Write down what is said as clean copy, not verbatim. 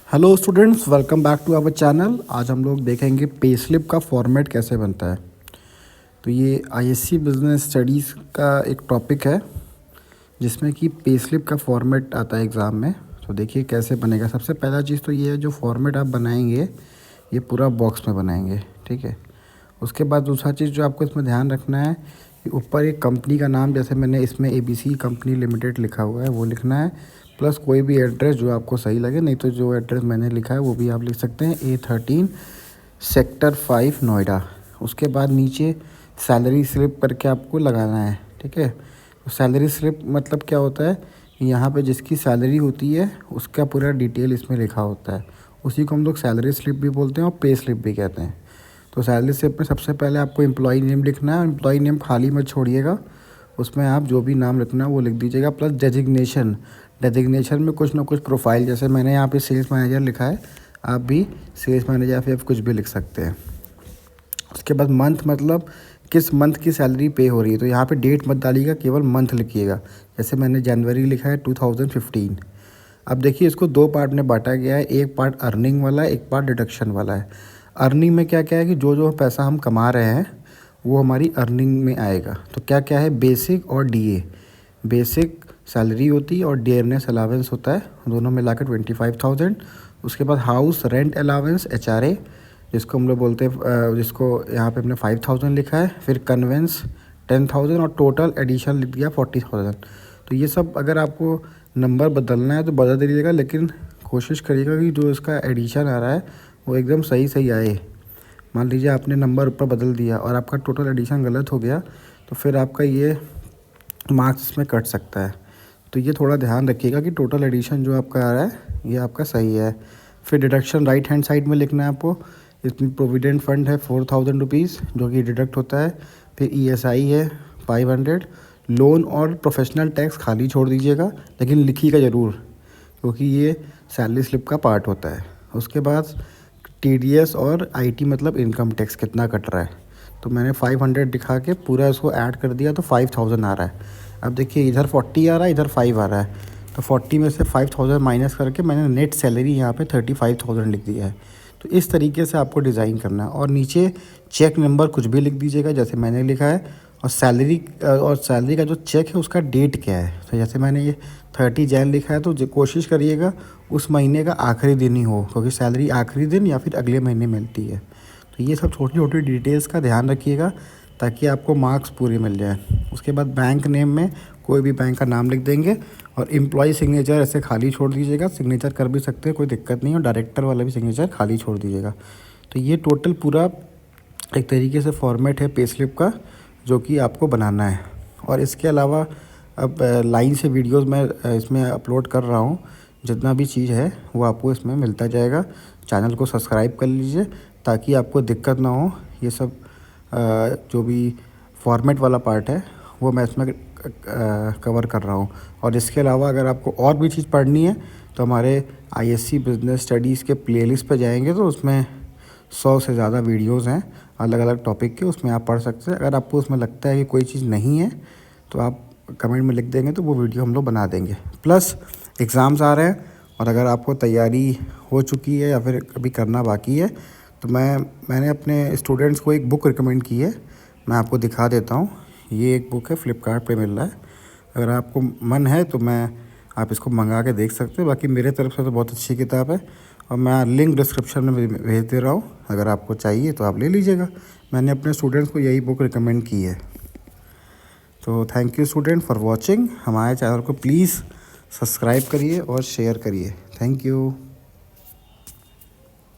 Hello students, welcome back to our channel. आज हम लोग देखेंगे पे स्लिप का फॉर्मेट कैसे बनता है। तो ये आईएससी बिजनेस स्टडीज़ का एक टॉपिक है जिसमें कि पे स्लिप का फॉर्मेट आता है एग्ज़ाम में। तो देखिए कैसे बनेगा। सबसे पहला चीज़ तो ये है, जो फॉर्मेट आप बनाएंगे ये पूरा बॉक्स में बनाएंगे, ठीक है। उसके बाद दूसरा चीज़ जो आपको इसमें ध्यान रखना है कि ऊपर एक कंपनी का नाम, जैसे मैंने इसमें एबीसी कंपनी लिमिटेड लिखा हुआ है, वो लिखना है। प्लस कोई भी एड्रेस जो आपको सही लगे, नहीं तो जो एड्रेस मैंने लिखा है वो भी आप लिख सकते हैं, A13 सेक्टर 5 नोएडा। उसके बाद नीचे सैलरी स्लिप करके आपको लगाना है, ठीक है। तो सैलरी स्लिप मतलब क्या होता है कि यहाँ पे जिसकी सैलरी होती है उसका पूरा डिटेल इसमें लिखा होता है। उसी को हम लोग सैलरी स्लिप भी बोलते हैं और पे स्लिप भी कहते हैं। तो सैलरी स्लिप में सबसे पहले आपको एम्प्लॉई नेम लिखना है। एम्प्लॉई नेम खाली मत छोड़िएगा, उसमें आप जो भी नाम लिखना है वो लिख दीजिएगा। प्लस डेजिग्नेशन, डेजिग्नेशन में कुछ ना कुछ प्रोफाइल, जैसे मैंने यहाँ पे सेल्स मैनेजर लिखा है, आप भी सेल्स मैनेजर या फिर कुछ भी लिख सकते हैं। उसके बाद मंथ, मतलब किस मंथ की सैलरी पे हो रही है। तो यहाँ पे डेट मत डालिएगा, केवल मंथ लिखिएगा। जैसे मैंने जनवरी लिखा है 2015। अब देखिए इसको दो पार्ट में बांटा गया है, एक पार्ट अर्निंग वाला है, एक पार्ट डिडक्शन वाला है। अर्निंग में क्या क्या है कि जो जो पैसा हम कमा रहे हैं वो हमारी अर्निंग में आएगा। तो क्या क्या है, बेसिक और डीए। बेसिक सैलरी होती है और डियरनेस अलावेंस होता है, दोनों मिलाकर 25,000। उसके बाद हाउस रेंट अलावेंस HRA, जिसको हम लोग बोलते हैं, जिसको यहाँ पे हमने 5,000 लिखा है। फिर कन्वेंस 10,000 और टोटल एडिशन लिख दिया 40,000। तो ये सब अगर आपको नंबर बदलना है तो बदल दीजिएगा, लेकिन कोशिश करिएगा कि जो इसका एडिशन आ रहा है वो एकदम सही सही आए। मान लीजिए आपने नंबर ऊपर बदल दिया और आपका टोटल एडिशन गलत हो गया तो फिर आपका ये मार्क्स इसमें कट सकता है। तो ये थोड़ा ध्यान रखिएगा कि टोटल एडिशन जो आपका आ रहा है ये आपका सही है। फिर डिडक्शन राइट हैंड साइड में लिखना है आपको। इसमें प्रोविडेंट फंड है 4,000 रुपीज़ जो कि डिडक्ट होता है। फिर ESI है 500। लोन और प्रोफेशनल टैक्स खाली छोड़ दीजिएगा, लेकिन लिखिएगा ज़रूर क्योंकि ये सैलरी स्लिप का पार्ट होता है। उसके बाद TDS और IT मतलब इनकम टैक्स कितना कट रहा है। तो मैंने 500 दिखा के पूरा इसको ऐड कर दिया तो 5,000 आ रहा है। अब देखिए इधर 40 आ रहा है, इधर 5 आ रहा है। तो 40 में से 5,000 माइनस करके मैंने नेट सैलरी यहाँ पे 35,000 लिख दिया है। तो इस तरीके से आपको डिज़ाइन करना है। और नीचे चेक नंबर कुछ भी लिख दीजिएगा जैसे मैंने लिखा है। और सैलरी का जो चेक है उसका डेट क्या है। तो जैसे मैंने ये 30 जैन लिखा है, तो कोशिश करिएगा उस महीने का आखिरी दिन ही हो, क्योंकि सैलरी आखिरी दिन या फिर अगले महीने मिलती है। तो ये सब छोटी छोटी डिटेल्स का ध्यान रखिएगा ताकि आपको मार्क्स पूरे मिल जाए। उसके बाद बैंक नेम में कोई भी बैंक का नाम लिख देंगे और एम्प्लॉय सिग्नेचर ऐसे खाली छोड़ दीजिएगा। सिग्नेचर कर भी सकते हैं, कोई दिक्कत नहीं, और डायरेक्टर वाला भी सिग्नेचर खाली छोड़ दीजिएगा। तो ये टोटल पूरा एक तरीके से फॉर्मेट है पे स्लिप का, जो कि आपको बनाना है। और इसके अलावा अब लाइन से वीडियोस मैं इसमें अपलोड कर रहा हूँ। जितना भी चीज़ है वो आपको इसमें मिलता जाएगा। चैनल को सब्सक्राइब कर लीजिए ताकि आपको दिक्कत ना हो। ये सब जो भी फॉर्मेट वाला पार्ट है वो मैं इसमें कवर कर रहा हूँ। और इसके अलावा अगर आपको और भी चीज़ पढ़नी है तो हमारे आईएससी बिजनेस स्टडीज़ के प्लेलिस्ट पे जाएंगे तो उसमें 100 से ज़्यादा वीडियोस हैं अलग अलग टॉपिक के, उसमें आप पढ़ सकते हैं। अगर आपको उसमें लगता है कि कोई चीज़ नहीं है तो आप कमेंट में लिख देंगे तो वो वीडियो हम लोग बना देंगे। प्लस एग्ज़ाम्स आ रहे हैं और अगर आपको तैयारी हो चुकी है या फिर अभी करना बाकी है तो मैंने अपने स्टूडेंट्स को एक बुक रिकमेंड की है, मैं आपको दिखा देता हूँ। ये एक बुक है, फ्लिपकार्ट पे मिल रहा है। अगर आपको मन है तो आप इसको मंगा के देख सकते हो। बाकी मेरे तरफ से तो बहुत अच्छी किताब है और मैं लिंक डिस्क्रिप्शन में भेज दे रहा हूँ। अगर आपको चाहिए तो आप ले लीजिएगा। मैंने अपने स्टूडेंट्स को यही बुक रिकमेंड की है। तो thank you student for watching. हमारे चैनल को प्लीज़ सब्सक्राइब करिए और शेयर करिए। Thank you.